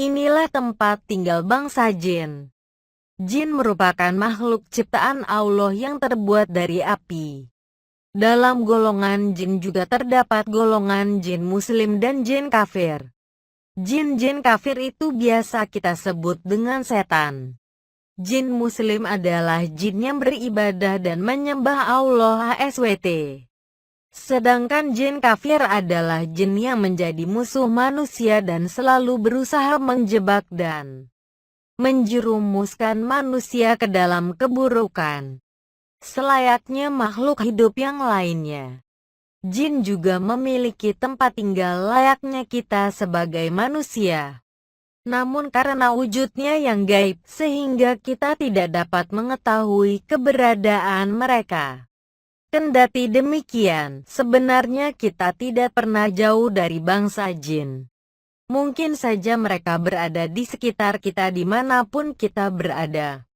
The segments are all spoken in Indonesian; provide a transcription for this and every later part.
Inilah tempat tinggal bangsa jin. Jin merupakan makhluk ciptaan Allah yang terbuat dari api. Dalam golongan jin juga terdapat golongan jin muslim dan jin kafir. Jin-jin kafir itu biasa kita sebut dengan setan. Jin muslim adalah jin yang beribadah dan menyembah Allah SWT. Sedangkan jin kafir adalah jin yang menjadi musuh manusia dan selalu berusaha menjebak dan menjerumuskan manusia ke dalam keburukan. Selayaknya makhluk hidup yang lainnya, jin juga memiliki tempat tinggal layaknya kita sebagai manusia. Namun karena wujudnya yang gaib, sehingga kita tidak dapat mengetahui keberadaan mereka. Kendati demikian, sebenarnya kita tidak pernah jauh dari bangsa jin. Mungkin saja mereka berada di sekitar kita dimanapun kita berada.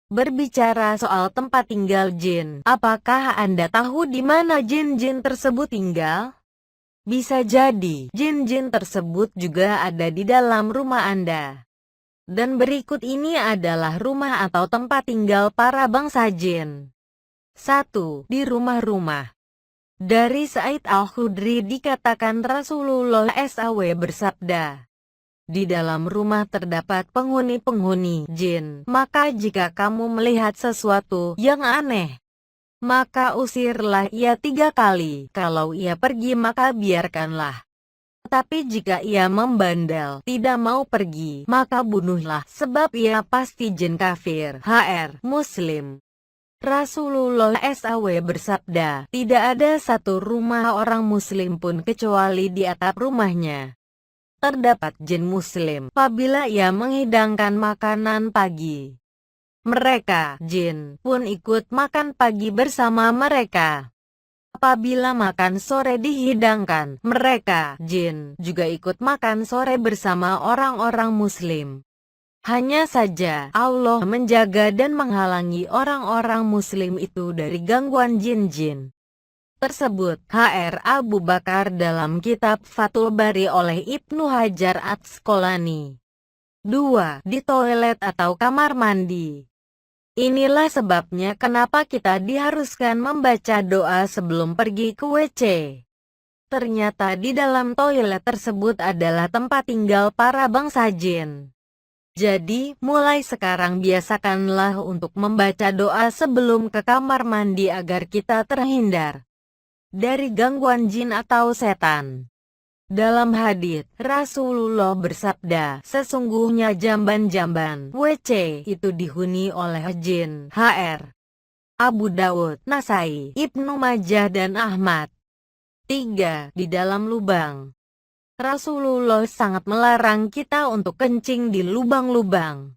Berbicara soal tempat tinggal jin, apakah Anda tahu di mana jin-jin tersebut tinggal? Bisa jadi, jin-jin tersebut juga ada di dalam rumah Anda. Dan berikut ini adalah rumah atau tempat tinggal para bangsa jin. 1. Di rumah-rumah. Dari Sa'id Al-Khudri dikatakan Rasulullah SAW bersabda, di dalam rumah terdapat penghuni-penghuni jin, maka jika kamu melihat sesuatu yang aneh, maka usirlah ia 3 kali, kalau ia pergi maka biarkanlah. Tapi jika ia membandel, tidak mau pergi, maka bunuhlah, sebab ia pasti jin kafir. HR Muslim. Rasulullah SAW bersabda, tidak ada satu rumah orang muslim pun kecuali di atap rumahnya terdapat jin muslim. Apabila ia menghidangkan makanan pagi, mereka, jin, pun ikut makan pagi bersama mereka. Apabila makan sore dihidangkan, mereka, jin, juga ikut makan sore bersama orang-orang muslim. Hanya saja, Allah menjaga dan menghalangi orang-orang muslim itu dari gangguan jin-jin tersebut. HR Abu Bakar dalam kitab Fathul Bari oleh Ibnu Hajar Asqalani. 2. Di toilet atau kamar mandi. Inilah sebabnya kenapa kita diharuskan membaca doa sebelum pergi ke WC. Ternyata di dalam toilet tersebut adalah tempat tinggal para bangsa jin. Jadi, mulai sekarang biasakanlah untuk membaca doa sebelum ke kamar mandi agar kita terhindar dari gangguan jin atau setan. Dalam hadits, Rasulullah bersabda, sesungguhnya jamban-jamban WC itu dihuni oleh jin. HR Abu Dawud, Nasai, Ibnu Majah dan Ahmad. 3. Di dalam lubang. Rasulullah sangat melarang kita untuk kencing di lubang-lubang,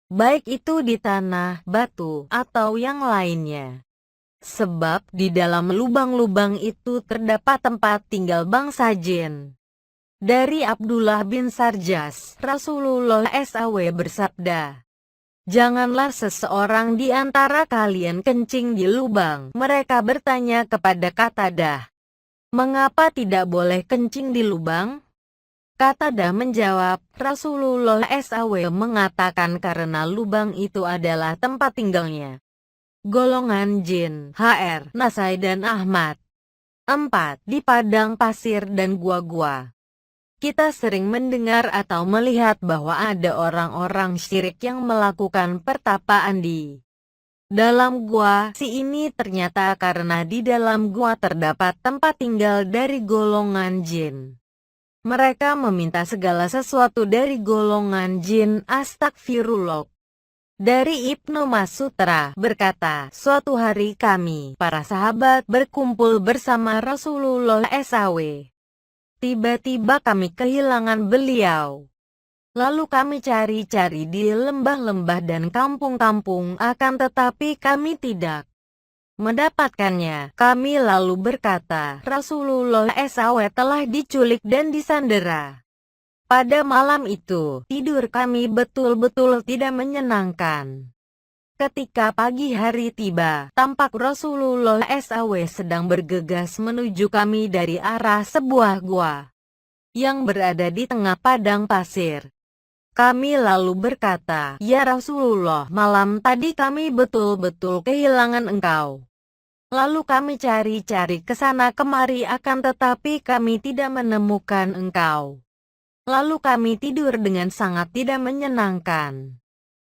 baik itu di tanah, batu, atau yang lainnya. Sebab di dalam lubang-lubang itu terdapat tempat tinggal bangsa jin. Dari Abdullah bin Sarjas, Rasulullah SAW bersabda, janganlah seseorang di antara kalian kencing di lubang. Mereka bertanya kepada Qatadah, mengapa tidak boleh kencing di lubang? Qatadah menjawab, Rasulullah SAW mengatakan karena lubang itu adalah tempat tinggalnya golongan jin. HR Nasai dan Ahmad. 4. Di padang pasir dan gua-gua. Kita sering mendengar atau melihat bahwa ada orang-orang syirik yang melakukan pertapaan di dalam gua. Ini ternyata karena di dalam gua terdapat tempat tinggal dari golongan jin. Mereka meminta segala sesuatu dari golongan jin. Astagfirullah. Dari Ibnu Mas'ud berkata, suatu hari kami, para sahabat, berkumpul bersama Rasulullah SAW. Tiba-tiba kami kehilangan beliau. Lalu kami cari-cari di lembah-lembah dan kampung-kampung, akan tetapi kami tidak mendapatkannya. Kami lalu berkata, Rasulullah SAW telah diculik dan disandera. Pada malam itu, tidur kami betul-betul tidak menyenangkan. Ketika pagi hari tiba, tampak Rasulullah SAW sedang bergegas menuju kami dari arah sebuah gua yang berada di tengah padang pasir. Kami lalu berkata, "Ya Rasulullah, malam tadi kami betul-betul kehilangan engkau. Lalu kami cari-cari ke sana kemari akan tetapi kami tidak menemukan engkau. Lalu kami tidur dengan sangat tidak menyenangkan."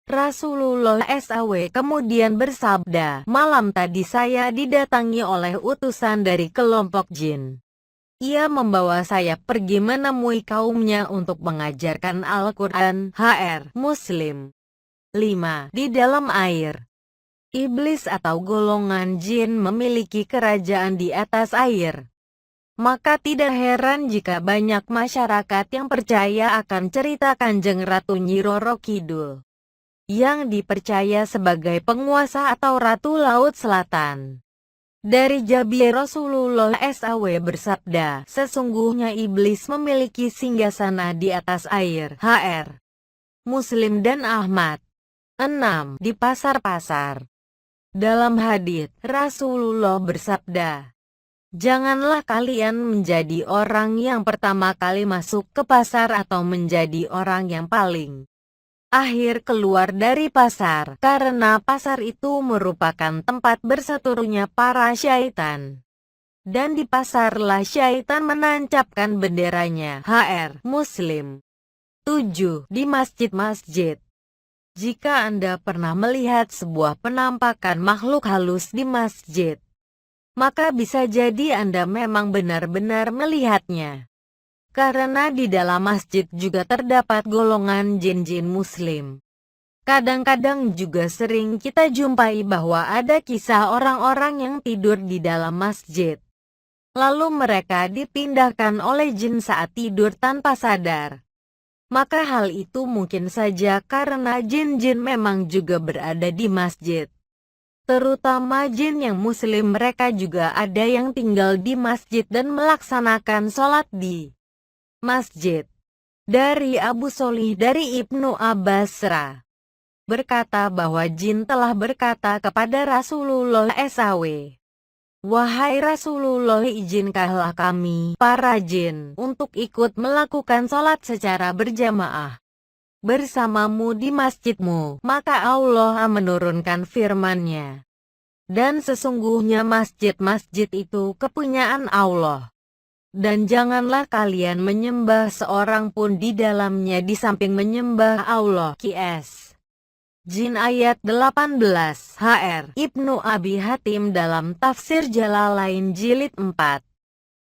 Rasulullah SAW kemudian bersabda, "Malam tadi saya didatangi oleh utusan dari kelompok jin. Ia membawa saya pergi menemui kaumnya untuk mengajarkan Al-Quran." Muslim 5. Di dalam air. Iblis atau golongan jin memiliki kerajaan di atas air. Maka tidak heran jika banyak masyarakat yang percaya akan cerita Kanjeng Ratu Nyi Roro Kidul, yang dipercaya sebagai penguasa atau Ratu Laut Selatan. Dari Jabir, Rasulullah SAW bersabda, "Sesungguhnya iblis memiliki singgasana di atas air." Muslim dan Ahmad. 6. Di pasar-pasar. Dalam hadits, Rasulullah bersabda, "Janganlah kalian menjadi orang yang pertama kali masuk ke pasar atau menjadi orang yang paling akhir keluar dari pasar, karena pasar itu merupakan tempat berseterunya para syaitan. Dan di pasarlah syaitan menancapkan benderanya." Muslim 7. Di masjid-masjid. Jika Anda pernah melihat sebuah penampakan makhluk halus di masjid, maka bisa jadi Anda memang benar-benar melihatnya. Karena di dalam masjid juga terdapat golongan jin-jin muslim. Kadang-kadang juga sering kita jumpai bahwa ada kisah orang-orang yang tidur di dalam masjid. Lalu mereka dipindahkan oleh jin saat tidur tanpa sadar. Maka hal itu mungkin saja karena jin-jin memang juga berada di masjid. Terutama jin yang muslim, mereka juga ada yang tinggal di masjid dan melaksanakan sholat di masjid. Dari Abu Sholih dari Ibnu Abbas berkata bahwa jin telah berkata kepada Rasulullah SAW, "Wahai Rasulullah, izinkanlah kami, para jin, untuk ikut melakukan sholat secara berjamaah bersamamu di masjidmu." Maka Allah menurunkan firman-Nya, "Dan sesungguhnya masjid-masjid itu kepunyaan Allah. Dan janganlah kalian menyembah seorang pun di dalamnya di samping menyembah Allah." Qs. Jin ayat 18. Ibnu Abi Hatim dalam tafsir Jalalain jilid 4.